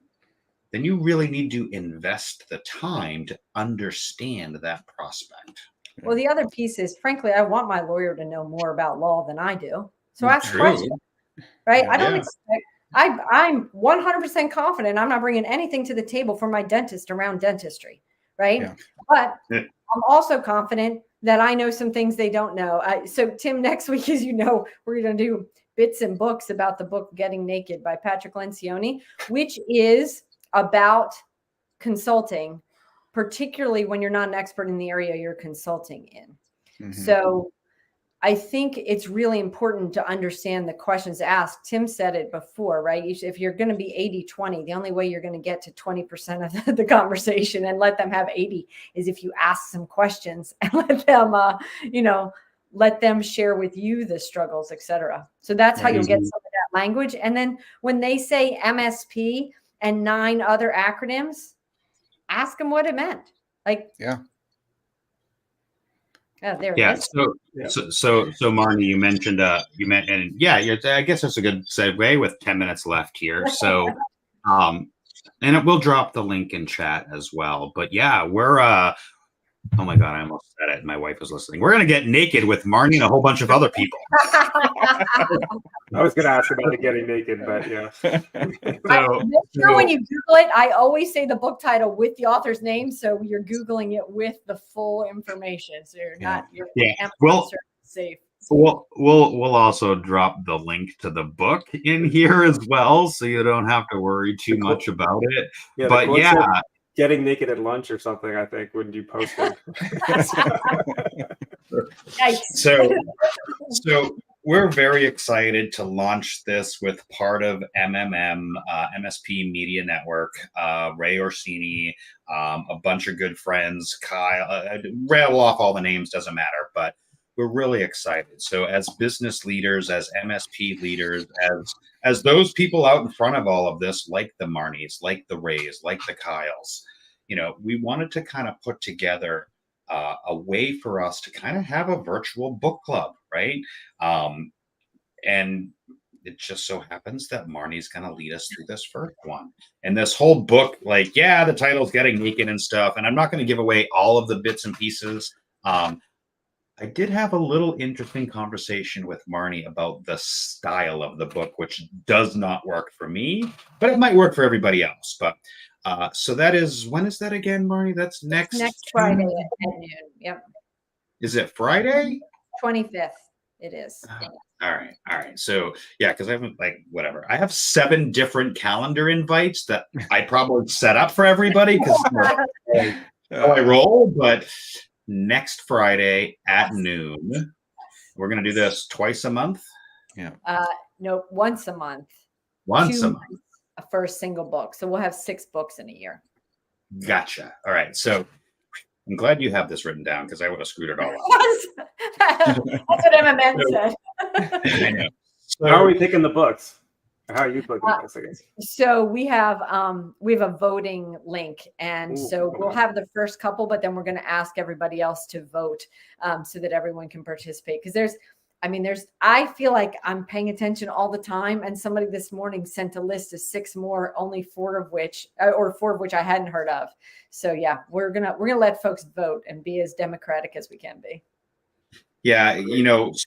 then you really need to invest the time to understand that prospect. Well, the other piece is, frankly, I want my lawyer to know more about law than I do. So ask questions, right? I don't expect, I'm 100% confident I'm not bringing anything to the table for my dentist around dentistry, right? Yeah. But I'm also confident that I know some things they don't know. So Tim, next week, as you know, we're going to do bits and books about the book Getting Naked by Patrick Lencioni, which is about consulting, particularly when you're not an expert in the area you're consulting in. So I think it's really important to understand the questions asked. Tim said it before, right? If you're going to be 80-20, the only way you're going to get to 20% of the conversation and let them have 80 is if you ask some questions and let them, let them share with you the struggles, et cetera. So that's how you'll get some of that language. And then when they say MSP and 9 other acronyms, ask them what it meant. Like, there it is. So Marnie, you mentioned, I guess that's a good segue with 10 minutes left here. So, and we'll drop the link in chat as well. But yeah, we're, oh my God, I almost said it. My wife was listening. We're going to get naked with Marnie and a whole bunch of other people. I was going to ask about the Getting Naked, but yeah. When you Google it, I always say the book title with the author's name, so you're Googling it with the full information, so you're not safe. We'll also drop the link to the book in here as well, so you don't have to worry too much about it. Yeah, but Getting Naked at lunch or something, I think, when you post it. So we're very excited to launch this with part of MSP Media Network, Ray Orsini, a bunch of good friends, Kyle, rattle off all the names, doesn't matter, but we're really excited. So as business leaders, as MSP leaders, as those people out in front of all of this, like the Marnies, like the Rays, like the Kyles, you know, we wanted to kind of put together a way for us to kind of have a virtual book club, right? And it just so happens that Marnie's going to lead us through this first one. And this whole book, like, the title's Getting Naked and stuff. And I'm not going to give away all of the bits and pieces. I did have a little interesting conversation with Marnie about the style of the book, which does not work for me, but it might work for everybody else. But so that is, when is that again, Marnie? That's next Friday at noon. Yep. Is it Friday? 25th. It is. All right. So because I haven't, whatever. I have 7 different calendar invites that I probably set up for everybody because how I roll, but next Friday at noon, we're going to do this twice a month. Yeah. No, once a month. Once 2 a month. months for a single book. So we'll have 6 books in a year. Gotcha. All right. So I'm glad you have this written down because I would have screwed it all up. That's what MMN said. I know. So, How are we picking the books? How are you picking the books, I guess? So we have a voting link, and so we'll have the first couple, but then we're going to ask everybody else to vote so that everyone can participate. Because I feel like I'm paying attention all the time, and somebody this morning sent a list of 6 more, only 4 of which I hadn't heard of. So yeah, we're gonna let folks vote and be as democratic as we can be. yeah,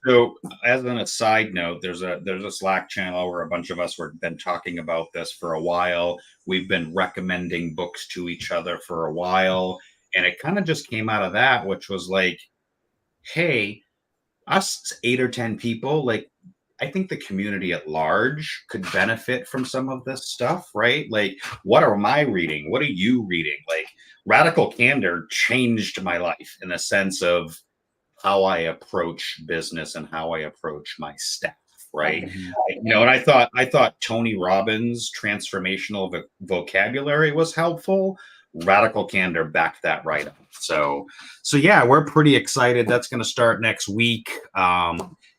so as an aside note, there's a Slack channel where a bunch of us have been talking about this for a while. We've been recommending books to each other for a while, and it kind of just came out of that, which was like, hey, us 8 or 10 people, like, I think the community at large could benefit from some of this stuff, right? Like, what am I reading? What are you reading? Like, Radical Candor changed my life in the sense of how I approach business and how I approach my staff, right? Mm-hmm. And I thought Tony Robbins' transformational vocabulary was helpful. Radical Candor backed that right up. So yeah, we're pretty excited. That's going to start next week.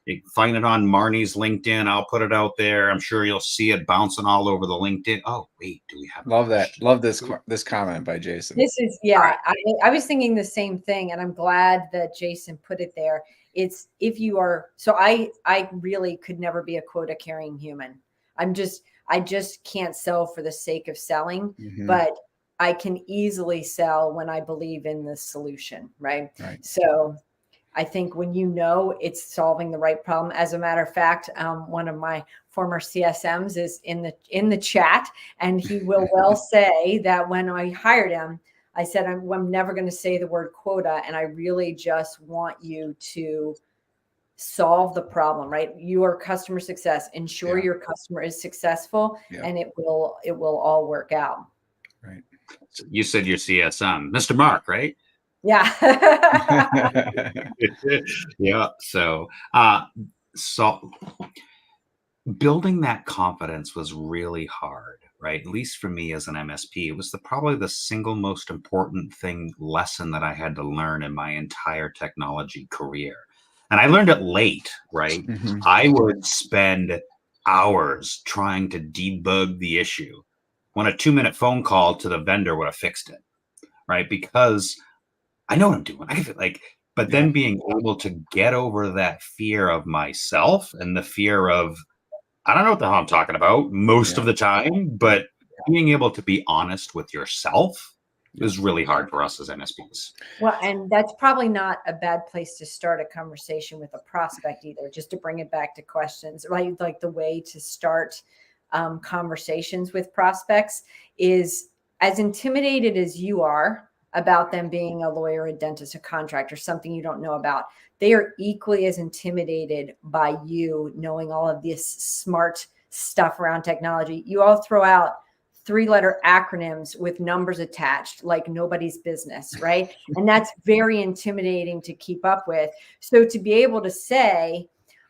You can find it on Marnie's LinkedIn. I'll put it out there. I'm sure you'll see it bouncing all over the LinkedIn. Oh, wait, do we have? Love that. Love this comment by Jason. This is, I was thinking the same thing, and I'm glad that Jason put it there. It's if you are, so I really could never be a quota carrying human. I just can't sell for the sake of selling, but I can easily sell when I believe in the solution, right? So I think when it's solving the right problem. As a matter of fact, one of my former CSMs is in the chat, and he will well say that when I hired him, I said, I'm never going to say the word quota, and I really just want you to solve the problem, right? You are customer success. Ensure your customer is successful, and it will all work out. Right. You said your CSM, Mr. Mark, right? Yeah. Yeah. So building that confidence was really hard, right? At least for me as an MSP, it was probably the single most important lesson that I had to learn in my entire technology career. And I learned it late, right? I would spend hours trying to debug the issue when a 2-minute phone call to the vendor would have fixed it, right? Because I know what I'm doing. But then being able to get over that fear of myself and the fear of, I don't know what the hell I'm talking about most of the time, but being able to be honest with yourself is really hard for us as MSPs. Well, and that's probably not a bad place to start a conversation with a prospect either, just to bring it back to questions, right? Like the way to start conversations with prospects is, as intimidated as you are about them being a lawyer, a dentist, a contractor, something you don't know about, they are equally as intimidated by you knowing all of this smart stuff around technology. You all throw out 3-letter acronyms with numbers attached like nobody's business, right? And that's very intimidating to keep up with. So to be able to say,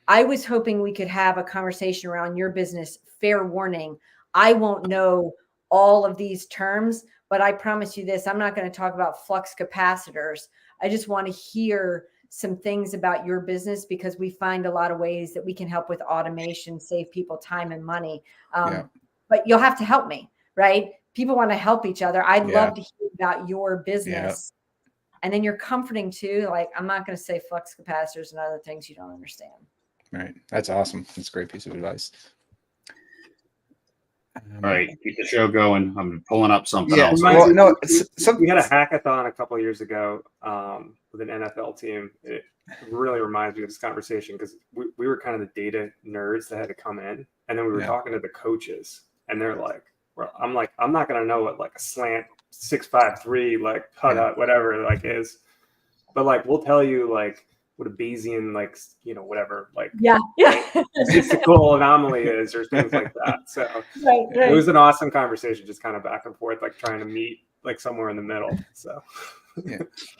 I was hoping we could have a conversation around your business. Fair warning, I won't know all of these terms, but I promise you this, I'm not going to talk about flux capacitors. I just want to hear some things about your business, because we find a lot of ways that we can help with automation, save people time and money. But you'll have to help me, right? People want to help each other. I'd love to hear about your business. And then you're comforting too. Like, I'm not going to say flux capacitors and other things you don't understand. Right. That's awesome. That's a great piece of advice. All right, keep the show going. I'm pulling up something else. Well, no, we had a hackathon a couple of years ago with an NFL team. It really reminds me of this conversation because we were kind of the data nerds that had to come in, and then we were talking to the coaches, and they're like, "Well, I'm not gonna know what like a slant 653 like hut whatever like is, but like we'll tell you like what a Bayesian whatever statistical anomaly is or things like that." So it was an awesome conversation, just kind of back and forth, like trying to meet like somewhere in the middle. So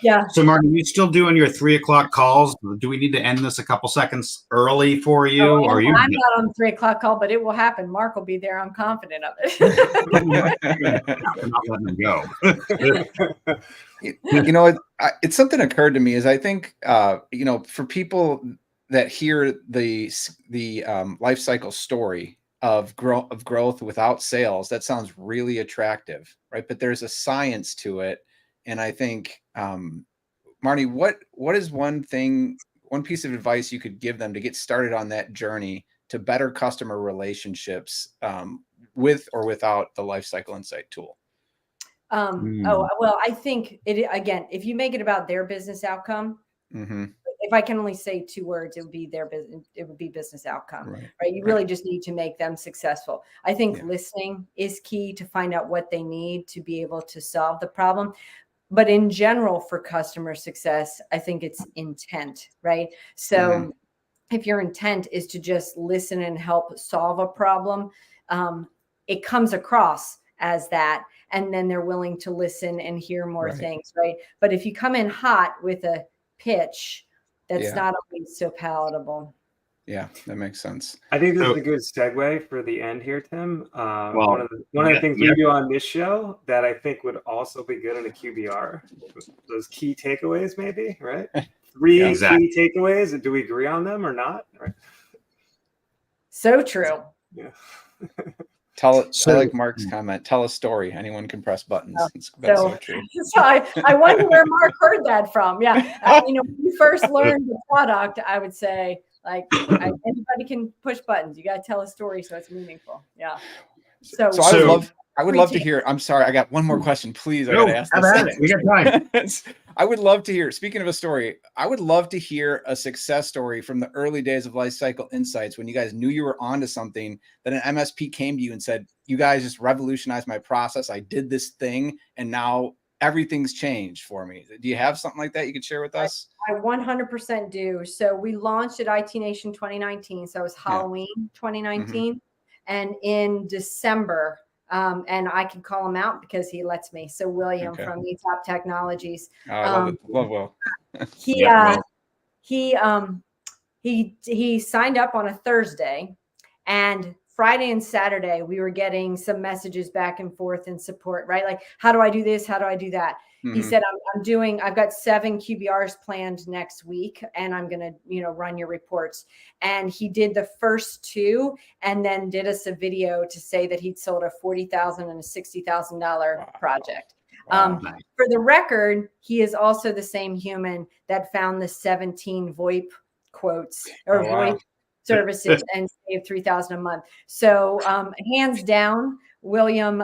Yeah. So, Martin, you still doing your 3 o'clock calls? Do we need to end this a couple seconds early for you? Oh, Or you? I'm not on the 3 o'clock call, but it will happen. Mark will be there. I'm confident of it. I'm not letting him go. It's something occurred to me is I think, for people that hear the life cycle story of growth without sales, that sounds really attractive, right? But there's a science to it. And I think, Marnie, what is one piece of advice you could give them to get started on that journey to better customer relationships with or without the Lifecycle Insight tool? Oh, well, I think again, if you make it about their business outcome, if I can only say 2 words, it would be their business. It would be business outcome, right? You really just need to make them successful. I think listening is key to find out what they need to be able to solve the problem. But in general, for customer success, I think it's intent, right? So if your intent is to just listen and help solve a problem, it comes across as that. And then they're willing to listen and hear more things, right? But if you come in hot with a pitch, that's not always so palatable. Yeah, that makes sense. I think this is a good segue for the end here, Tim. One of the things we do on this show that I think would also be good in a QBR, those key takeaways, maybe, right? 3 key takeaways. Do we agree on them or not? Right. So true. Yeah. I like Mark's comment. Tell a story. Anyone can press buttons. That's so true. So I wonder where Mark heard that from. Yeah. When you first learned the product, I would say, anybody can push buttons. You got to tell a story so it's meaningful. Yeah. So I would love to hear. I'm sorry, I got one more question, please. I got to ask this. We got time. I would love to hear. Speaking of a story, I would love to hear a success story from the early days of Lifecycle Insights when you guys knew you were onto something, that an MSP came to you and said, "You guys just revolutionized my process. I did this thing, and now everything's changed for me." Do you have something like that you could share with us? I 100% do. So we launched at IT Nation 2019. So it was Halloween 2019. And in December, and I can call him out because he lets me. So William from ETOP Technologies. I love Will. He signed up on a Thursday, and Friday and Saturday, we were getting some messages back and forth in support, right? Like, how do I do this? How do I do that? He said, I've got 7 QBRs planned next week, and I'm going to, run your reports. And he did the first 2 and then did us a video to say that he'd sold a $40,000 and a $60,000 project. For the record, he is also the same human that found the 17 VoIP quotes or VoIP services and saved $3,000 a month. So hands down, William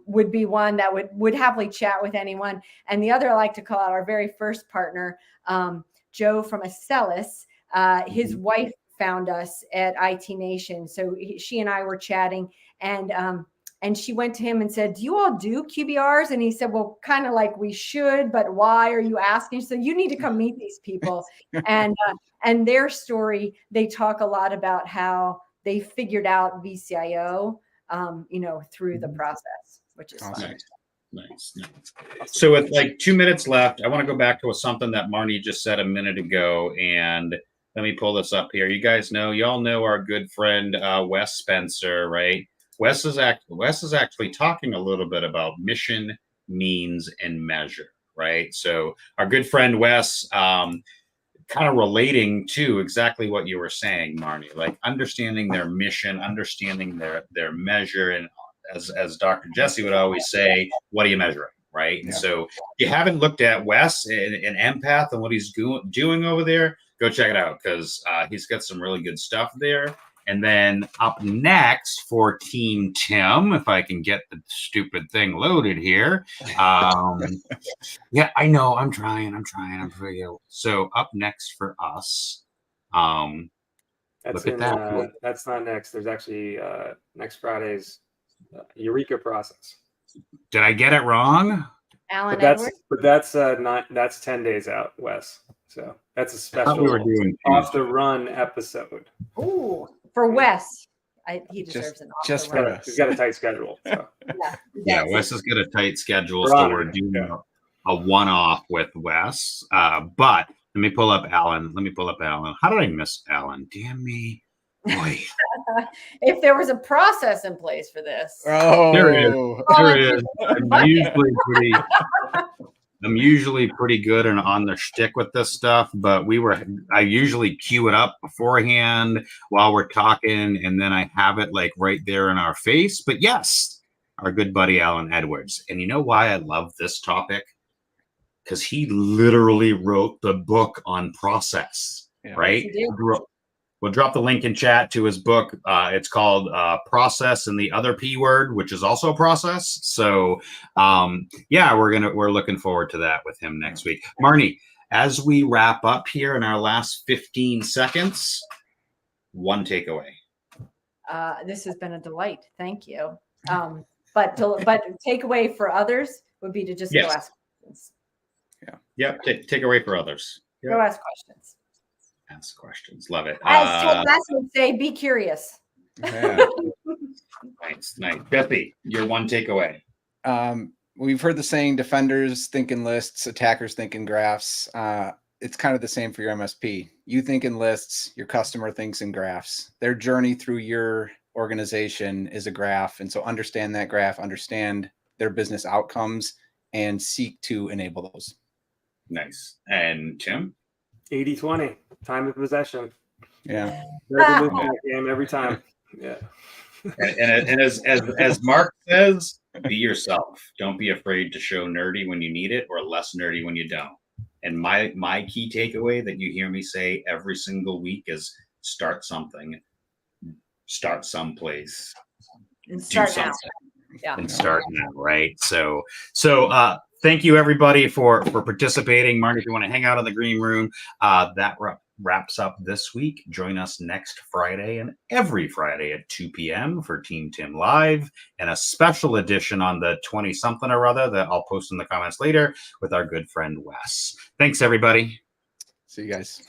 would be one that would happily chat with anyone. And the other I like to call out our very first partner, Joe from Acellus. His wife found us at IT Nation. So she and I were chatting, and she went to him and said, "Do you all do QBRs?" And he said, "Well, kind of like we should, but why are you asking?" So you need to come meet these people. And their story, they talk a lot about how they figured out VCIO, through the process, which is fun. Nice. So with 2 minutes left, I want to go back to something that Marnie just said a minute ago, and let me pull this up here. You all know our good friend Wes Spencer, right? Wes is actually talking a little bit about mission, means, and measure, right? So our good friend Wes, kind of relating to exactly what you were saying, Marnie, like understanding their mission, understanding their measure, and as Dr. Jesse would always say, what are you measuring, right? Yeah. And so if you haven't looked at Wes and Empath and what he's doing over there, go check it out, because he's got some really good stuff there. And then up next for Team Tim, if I can get the stupid thing loaded here. Yeah, I know. I'm trying. I'm for you. So up next for us. That's not next. There's actually next Friday's Eureka process. Did I get it wrong? Alan but that's 10 days out, Wes. So that's a special off the run episode. Ooh. For Wes, he deserves an offer. Just for us. He's got a tight schedule. So. Yeah, Wes has got a tight schedule, so we're doing a one-off with Wes. But let me pull up Alan. How did I miss Alan? Damn me. Boy. If there was a process in place for this. Oh, There is. I'm usually pretty good and on the shtick with this stuff, but I usually cue it up beforehand while we're talking, and then I have it like right there in our face. But yes, our good buddy Alan Edwards. And you know why I love this topic? Because he literally wrote the book on process, right? We'll drop the link in chat to his book. It's called Process and the Other P Word, which is also process. So we're looking forward to that with him next week. Marnie, as we wrap up here in our last 15 seconds, one takeaway. This has been a delight. Thank you. But takeaway for others would be to just go ask questions. Yep. Take away for others. Yep. Go ask questions. Ask questions. Love it. As Ted Lasso would say, be curious. Yeah. Nice. Jesse, your one takeaway. We've heard the saying, defenders think in lists, attackers think in graphs. It's kind of the same for your MSP. You think in lists, your customer thinks in graphs. Their journey through your organization is a graph. And so understand that graph, understand their business outcomes, and seek to enable those. Nice. And Tim? 80-20, time of possession. Yeah. Game every time. Yeah. And as Mark says, be yourself. Don't be afraid to show nerdy when you need it or less nerdy when you don't. And my key takeaway that you hear me say every single week is start something, start someplace, and start do something. Now. Yeah. And start now, right? So thank you everybody for participating. Marnie, if you want to hang out in the green room, that wraps up this week. Join us next Friday and every Friday at 2 p.m. for Team Tim Live and a special edition on the 20-something or other that I'll post in the comments later with our good friend Wes. Thanks, everybody. See you guys.